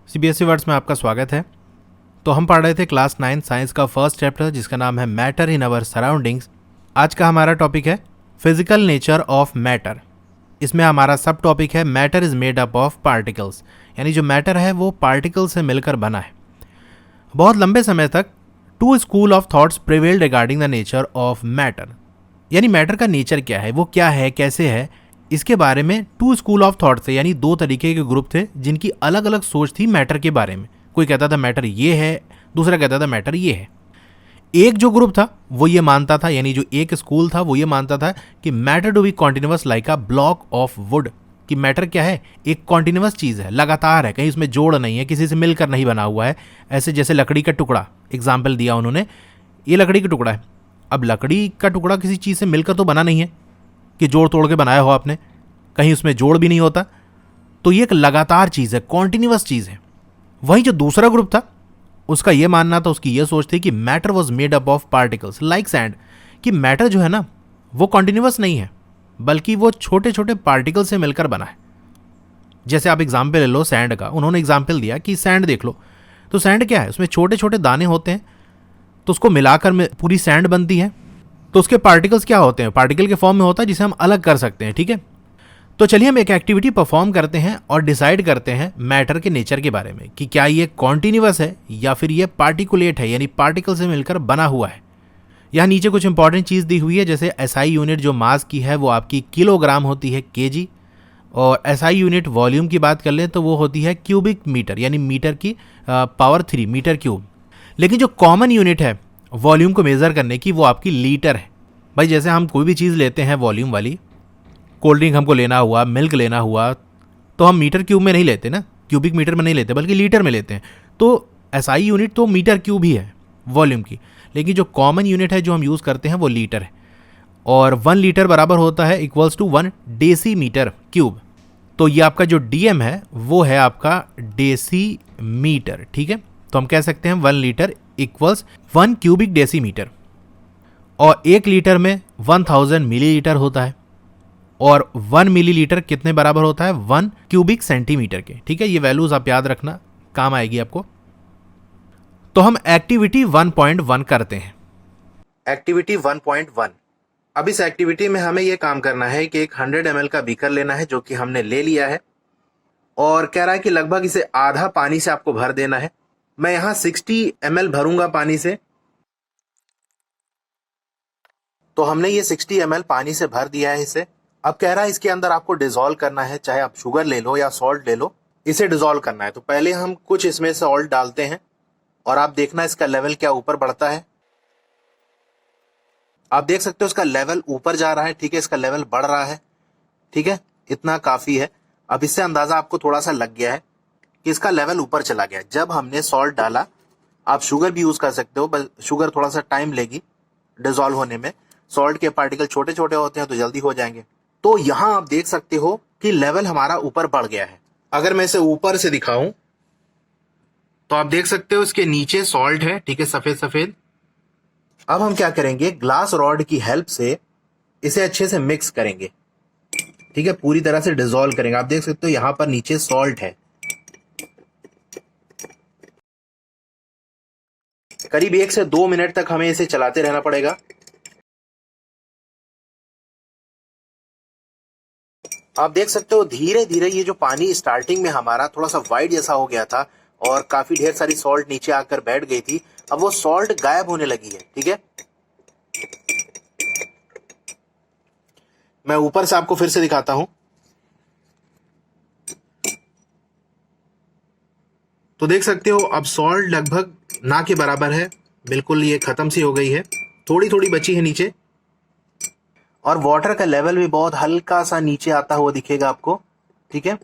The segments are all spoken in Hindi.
सीबीएसई वर्ड्स में आपका स्वागत है। तो हम पढ़ रहे थे क्लास 9 साइंस का फर्स्ट चैप्टर जिसका नाम है मैटर इन अवर सराउंडिंग्स। आज का हमारा टॉपिक है फिजिकल नेचर ऑफ मैटर। इसमें हमारा सब टॉपिक है matter is made up of particles, यानी जो मैटर है वो पार्टिकल से मिलकर बना है। बहुत लंबे समय तक two school of thoughts prevailed regarding the nature of matter, यानी मैटर का नेचर क्या है, वो क्या है, कैसे है, इसके बारे में टू स्कूल ऑफ थॉट थे, यानी दो तरीके के ग्रुप थे जिनकी अलग अलग सोच थी मैटर के बारे में। कोई कहता था मैटर ये है, दूसरा कहता था मैटर ये है। एक जो ग्रुप था वो ये मानता था, यानी जो एक स्कूल था वो ये मानता था कि matter to be continuous like a block of wood, कि मैटर क्या है, एक कॉन्टिन्यूअस चीज़ है, लगातार है, कहीं उसमें जोड़ नहीं है, किसी से मिलकर नहीं बना हुआ है। ऐसे जैसे लकड़ी का टुकड़ा, एग्जाम्पल दिया उन्होंने, ये लकड़ी का टुकड़ा है। अब लकड़ी का टुकड़ा किसी चीज़ से मिलकर तो बना नहीं है कि जोड़ तोड़ के बनाया हो आपने, कहीं उसमें जोड़ भी नहीं होता। तो ये एक लगातार चीज़ है, कॉन्टिन्यूअस चीज़ है। वहीं जो दूसरा ग्रुप था उसका ये मानना था, उसकी ये सोच थी कि matter was made up of particles like sand, कि मैटर जो है ना वो कॉन्टिन्यूअस नहीं है बल्कि वो छोटे छोटे पार्टिकल से मिलकर बना है। जैसे आप एग्जाम्पल ले लो सैंड का, उन्होंने एग्जाम्पल दिया कि सैंड देख लो, तो सैंड क्या है, उसमें छोटे छोटे दाने होते हैं, तो उसको मिलाकर में पूरी सैंड बनती है। तो उसके पार्टिकल्स क्या होते हैं, पार्टिकल के फॉर्म में होता है जिसे हम अलग कर सकते हैं। ठीक है, तो चलिए हम एक एक्टिविटी परफॉर्म करते हैं और डिसाइड करते हैं मैटर के नेचर के बारे में कि क्या ये कॉन्टिन्यूअस है या फिर ये पार्टिकुलेट है, यानी पार्टिकल से मिलकर बना हुआ है। यहाँ नीचे कुछ इंपॉर्टेंट चीज़ दी हुई है, जैसे एसआई यूनिट जो मास की है वो आपकी किलोग्राम होती है केजी, और एसआई यूनिट वॉल्यूम की बात कर लें तो वो होती है क्यूबिक मीटर, यानी मीटर की पावर 3 मीटर क्यूब। लेकिन जो कॉमन यूनिट है वॉल्यूम को मेज़र करने की वो आपकी लीटर है। भाई जैसे हम कोई भी चीज़ लेते हैं वॉल्यूम वाली, कोल्ड ड्रिंक हमको लेना हुआ, मिल्क लेना हुआ, तो हम मीटर क्यूब में नहीं लेते ना, क्यूबिक मीटर में नहीं लेते बल्कि लीटर में लेते हैं। तो एसआई यूनिट तो मीटर क्यूब ही है वॉल्यूम की, लेकिन जो कॉमन यूनिट है जो हम यूज़ करते हैं वो लीटर है, और 1 लीटर बराबर होता है equals to 1 decimetre cube. तो ये आपका जो डीएम है वो है आपका डेसी मीटर। ठीक है, तो हम कह सकते हैं 1 litre equals 1 cubic decimetre, और 1 लीटर में 1000 मिलीलीटर होता है, और 1 मिलीलीटर कितने बराबर होता है, 1 क्यूबिक सेंटीमीटर के। ठीक है, ये वैल्यूज आप याद रखना, काम आएगी आपको। तो हम एक्टिविटी 1.1 करते हैं। एक्टिविटी 1.1, अब इस एक्टिविटी में हमें यह काम करना है कि एक 100 ml का बीकर लेना है जो कि हमने ले लिया है, और कह रहा है कि लगभग इसे आधा पानी से आपको भर देना है। मैं यहां 60 ml भरूंगा पानी से। तो हमने ये 60 ml पानी से भर दिया है इसे। अब कह रहा है इसके अंदर आपको डिसॉल्व करना है, चाहे आप शुगर ले लो या सॉल्ट ले लो, इसे डिसॉल्व करना है। तो पहले हम कुछ इसमें सॉल्ट डालते हैं और आप देखना इसका लेवल क्या ऊपर बढ़ता है। आप देख सकते हो इसका लेवल ऊपर जा रहा है। ठीक है, इसका लेवल बढ़ रहा है। ठीक है, इतना काफी है। अब इससे अंदाजा आपको थोड़ा सा लग गया है कि इसका लेवल ऊपर चला गया। जब हमने सॉल्ट डाला, आप शुगर भी यूज कर सकते हो, बस शुगर थोड़ा सा टाइम लेगी डिसॉल्व होने में। सॉल्ट के पार्टिकल छोटे छोटे होते हैं तो जल्दी हो जाएंगे। तो यहां आप देख सकते हो कि लेवल हमारा ऊपर बढ़ गया है। अगर मैं इसे ऊपर से दिखाऊं तो आप देख सकते हो इसके नीचे सॉल्ट है। ठीक है, सफेद सफेद। अब हम क्या करेंगे, ग्लास रॉड की हेल्प से इसे अच्छे से मिक्स करेंगे। ठीक है, पूरी तरह से डिसॉल्व करेंगे। आप देख सकते हो यहां पर नीचे सॉल्ट है। करीब 1 से 2 मिनट तक हमें इसे चलाते रहना पड़ेगा। आप देख सकते हो धीरे धीरे ये जो पानी स्टार्टिंग में हमारा थोड़ा सा वाइट जैसा हो गया था और काफी ढेर सारी सॉल्ट नीचे आकर बैठ गई थी, अब वो सॉल्ट गायब होने लगी है। ठीक है, मैं ऊपर से आपको फिर से दिखाता हूं। तो देख सकते हो अब सॉल्ट लगभग ना के बराबर है, बिल्कुल ये खत्म सी हो गई है, थोड़ी थोड़ी बची है नीचे, और वाटर का लेवल भी बहुत हल्का सा नीचे आता हुआ दिखेगा आपको। ठीक है,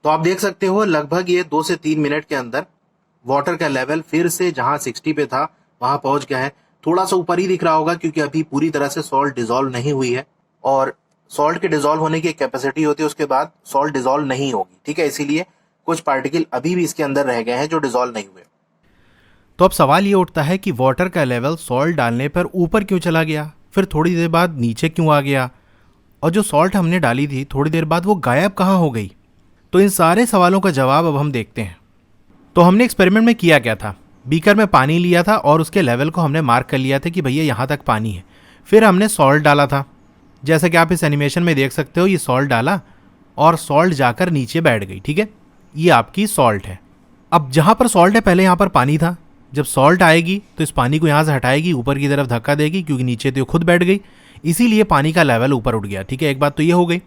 तो आप देख सकते हो लगभग ये 2 से 3 मिनट के अंदर वाटर का लेवल फिर से जहां 60 पे था वहां पहुंच गया है। थोड़ा सा ऊपर ही दिख रहा होगा क्योंकि अभी पूरी तरह से सॉल्ट डिसॉल्व नहीं हुई है, और सॉल्ट के डिसॉल्व होने की कैपेसिटी होती है, उसके बाद सॉल्ट डिसॉल्व नहीं होगी। ठीक है, इसीलिए कुछ पार्टिकल अभी भी इसके अंदर रह गए हैं जो डिसॉल्व नहीं हुए। तो अब सवाल ये उठता है कि वाटर का लेवल सॉल्ट डालने पर ऊपर क्यों चला गया, फिर थोड़ी देर बाद नीचे क्यों आ गया, और जो सॉल्ट हमने डाली थी थोड़ी देर बाद वो गायब कहाँ हो गई? तो इन सारे सवालों का जवाब अब हम देखते हैं। तो हमने एक्सपेरिमेंट में किया क्या था, बीकर में पानी लिया था और उसके लेवल को हमने मार्क कर लिया था कि भैया यहाँ तक पानी है। फिर हमने सॉल्ट डाला था, जैसा कि आप इस एनिमेशन में देख सकते हो, ये सॉल्ट डाला और सॉल्ट जाकर नीचे बैठ गई। ठीक है, ये आपकी सॉल्ट है। अब जहाँ पर सॉल्ट है पहले यहाँ पर पानी था, जब सॉल्ट आएगी तो इस पानी को यहाँ से हटाएगी, ऊपर की तरफ धक्का देगी क्योंकि नीचे तो खुद बैठ गई, इसीलिए पानी का लेवल ऊपर उठ गया। ठीक है, एक बात तो ये हो गई।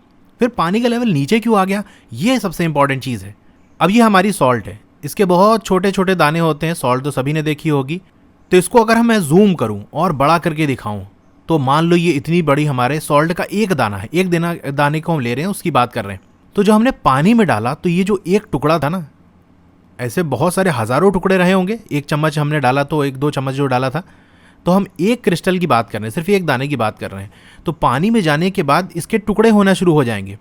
फिर पानी का लेवल नीचे क्यों आ गया, ये सबसे इंपॉर्टेंट चीज़ है। अब ये हमारी सॉल्ट है, इसके बहुत छोटे छोटे दाने होते हैं, सॉल्ट तो सभी ने देखी होगी। तो इसको अगर मैं जूम करूं और बड़ा करके दिखाऊं तो मान लो ये इतनी बड़ी हमारे सॉल्ट का एक दाना है, एक दाने को हम ले रहे हैं, उसकी बात कर रहे हैं। तो जो हमने पानी में डाला तो ये जो एक टुकड़ा था ना, ऐसे बहुत सारे हज़ारों टुकड़े रहे होंगे, एक चम्मच हमने डाला तो 1-2 चम्मच जो डाला था, तो हम एक क्रिस्टल की बात कर रहे हैं, सिर्फ एक दाने की बात कर रहे हैं। तो पानी में जाने के बाद इसके टुकड़े होना शुरू हो जाएंगे।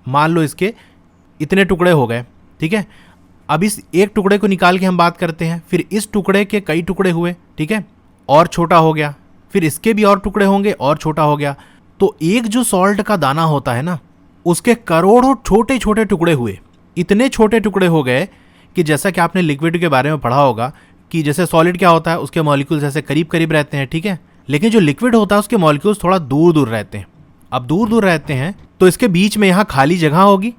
मान लो इसके इतने टुकड़े हो गए। ठीक है, अब इस एक टुकड़े को निकाल के हम बात करते हैं, फिर इस टुकड़े के कई टुकड़े हुए। ठीक है, और छोटा हो गया, फिर इसके भी और टुकड़े होंगे और छोटा हो गया। तो एक जो सॉल्ट का दाना होता है ना, उसके करोड़ों छोटे छोटे टुकड़े हुए। इतने छोटे टुकड़े हो गए कि जैसा कि आपने लिक्विड के बारे में पढ़ा होगा कि जैसे सॉलिड क्या होता है, उसके मॉलिक्यूल्स ऐसे करीब करीब रहते हैं। ठीक है, लेकिन जो लिक्विड होता है उसके मॉलिक्यूल्स थोड़ा दूर दूर रहते हैं। अब दूर दूर रहते हैं तो इसके बीच में यहाँ खाली जगह होगी।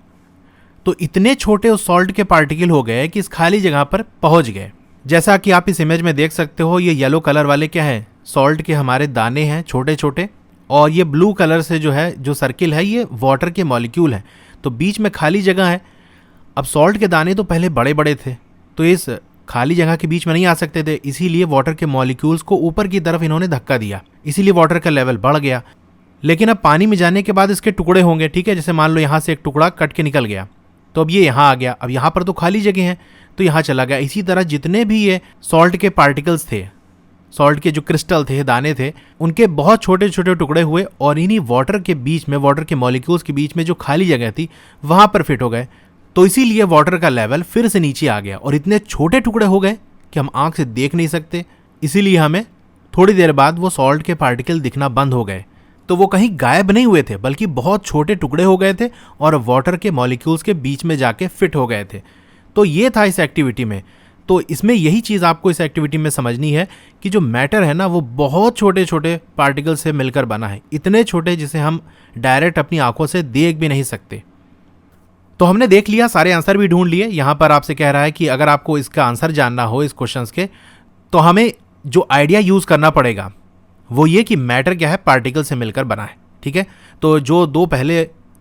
तो इतने छोटे उस सॉल्ट के पार्टिकल हो गए कि इस खाली जगह पर पहुंच गए। जैसा कि आप इस इमेज में देख सकते हो, ये येलो कलर वाले क्या है, सॉल्ट के हमारे दाने हैं छोटे छोटे, और ये ब्लू कलर से जो है जो सर्किल है ये वाटर के मॉलिक्यूल है। तो बीच में खाली जगह है। अब सॉल्ट के दाने तो पहले बड़े बड़े थे, तो इस खाली जगह के बीच में नहीं आ सकते थे, इसीलिए वाटर के मॉलिक्यूल्स को ऊपर की तरफ इन्होंने धक्का दिया, इसीलिए वाटर का लेवल बढ़ गया। लेकिन अब पानी में जाने के बाद इसके टुकड़े होंगे। ठीक है, जैसे मान लो यहाँ से एक टुकड़ा कट के निकल गया, तो अब ये यहाँ आ गया। अब यहाँ पर तो खाली जगह है तो यहाँ चला गया। इसी तरह जितने भी ये सॉल्ट के पार्टिकल्स थे, सॉल्ट के जो क्रिस्टल थे, दाने थे, उनके बहुत छोटे छोटे टुकड़े हुए और इन्हीं वाटर के बीच में, वाटर के मॉलिक्यूल्स के बीच में जो खाली जगह थी वहाँ पर फिट हो गए। तो इसीलिए वाटर का लेवल फिर से नीचे आ गया और इतने छोटे टुकड़े हो गए कि हम आंख से देख नहीं सकते। इसीलिए हमें थोड़ी देर बाद वो सॉल्ट के पार्टिकल दिखना बंद हो गए। तो वो कहीं गायब नहीं हुए थे, बल्कि बहुत छोटे टुकड़े हो गए थे और वाटर के मॉलिक्यूल्स के बीच में जाके फिट हो गए थे। तो ये था इस एक्टिविटी में। तो इसमें यही चीज़ आपको इस एक्टिविटी में समझनी है कि जो मैटर है ना, वो बहुत छोटे छोटे पार्टिकल से मिलकर बना है, इतने छोटे जिसे हम डायरेक्ट अपनी आंखों से देख भी नहीं सकते। तो हमने देख लिया, सारे आंसर भी ढूंढ लिए। यहाँ पर आपसे कह रहा है कि अगर आपको इसका आंसर जानना हो इस क्वेश्चंस के, तो हमें जो आइडिया यूज़ करना पड़ेगा वो ये कि मैटर क्या है, पार्टिकल से मिलकर बना है। ठीक है, तो जो दो पहले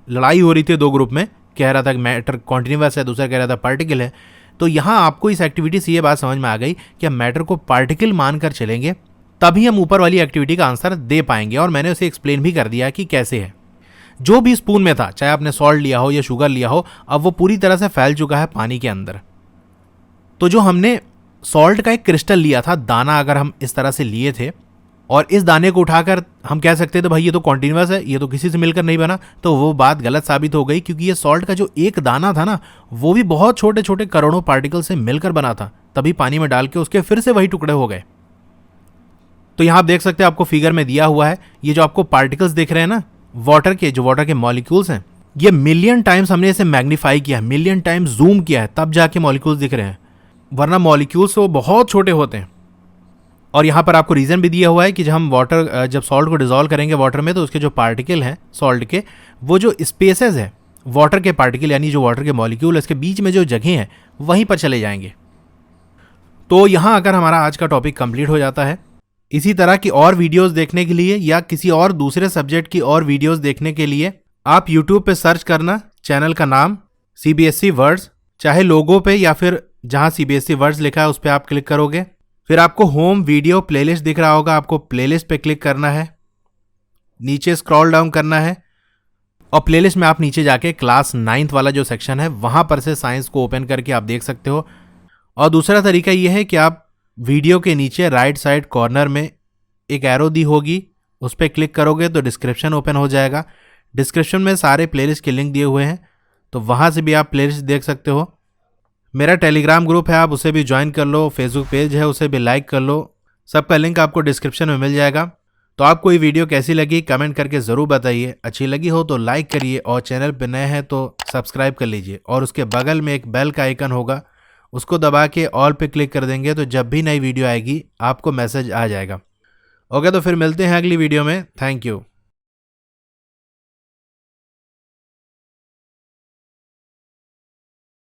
लड़ाई हो रही थी दो ग्रुप में, कह रहा था कि मैटर कॉन्टिन्यूअस है, दूसरा कह रहा था पार्टिकल है। तो यहाँ आपको इस एक्टिविटी से ये बात समझ में आ गई कि हम मैटर को पार्टिकल मानकर चलेंगे, तभी हम ऊपर वाली एक्टिविटी का आंसर दे पाएंगे। और मैंने उसे एक्सप्लेन भी कर दिया कि कैसे है। जो भी स्पून में था, चाहे आपने सॉल्ट लिया हो या शुगर लिया हो, अब वो पूरी तरह से फैल चुका है पानी के अंदर। तो जो हमने सॉल्ट का एक क्रिस्टल लिया था, दाना अगर हम इस तरह से लिए थे और इस दाने को उठाकर हम कह सकते थे भाई ये तो कॉन्टिन्यूअस है, ये तो किसी से मिलकर नहीं बना, तो वो बात गलत साबित हो गई, क्योंकि ये सॉल्ट का जो एक दाना था ना, वो भी बहुत छोटे छोटे करोड़ों पार्टिकल से मिलकर बना था, तभी पानी में डाल के उसके फिर से वही टुकड़े हो गए। तो यहाँ आप देख सकते हैं, आपको फिगर में दिया हुआ है, ये जो आपको पार्टिकल्स दिख रहे हैं ना, वाटर के मॉलिक्यूल्स हैं, ये मिलियन टाइम्स हमने इसे मैग्नीफाई किया है, मिलियन टाइम्स जूम किया है, तब जाके मॉलिक्यूल्स दिख रहे हैं, वरना मॉलिक्यूल्स वो बहुत छोटे होते हैं। और यहाँ पर आपको रीज़न भी दिया हुआ है कि जब सॉल्ट को डिजोल्व करेंगे वाटर में, तो उसके जो पार्टिकल हैं सॉल्ट के, वो जो स्पेसेस है वाटर के पार्टिकल, यानी जो वाटर के मॉलिक्यूल, इसके बीच में जो जगह है वहीं पर चले जाएंगे। तो यहाँ अगर हमारा आज का टॉपिक कंप्लीट हो जाता है। इसी तरह की और वीडियोस देखने के लिए या किसी और दूसरे सब्जेक्ट की और वीडियोस देखने के लिए आप YouTube पे सर्च करना चैनल का नाम CBSE वर्ड्स, चाहे लोगो पे या फिर जहाँ CBSE वर्ड्स लिखा है उस पर आप क्लिक करोगे, फिर आपको होम वीडियो प्लेलिस्ट दिख रहा होगा, आपको प्लेलिस्ट पे क्लिक करना है, नीचे स्क्रॉल डाउन करना है और प्लेलिस्ट में आप नीचे जाके क्लास 9th वाला जो सेक्शन है वहाँ पर से साइंस को ओपन करके आप देख सकते हो। और दूसरा तरीका ये है कि आप वीडियो के नीचे राइट साइड कॉर्नर में एक एरो दी होगी, उस पर क्लिक करोगे तो डिस्क्रिप्शन ओपन हो जाएगा। डिस्क्रिप्शन में सारे प्लेलिस्ट के लिंक दिए हुए हैं, तो वहाँ से भी आप प्लेलिस्ट देख सकते हो। मेरा टेलीग्राम ग्रुप है, आप उसे भी ज्वाइन कर लो, फेसबुक पेज है उसे भी लाइक कर लो, सबका लिंक आपको डिस्क्रिप्शन में मिल जाएगा। तो आपको ये वीडियो कैसी लगी कमेंट करके ज़रूर बताइए। अच्छी लगी हो तो लाइक करिए और चैनल पर नए हैं तो सब्सक्राइब कर लीजिए और उसके बगल में एक बेल का आइकन होगा, उसको दबा के ऑल पे क्लिक कर देंगे तो जब भी नई वीडियो आएगी आपको मैसेज आ जाएगा। ओके, तो फिर मिलते हैं अगली वीडियो में। Thank you.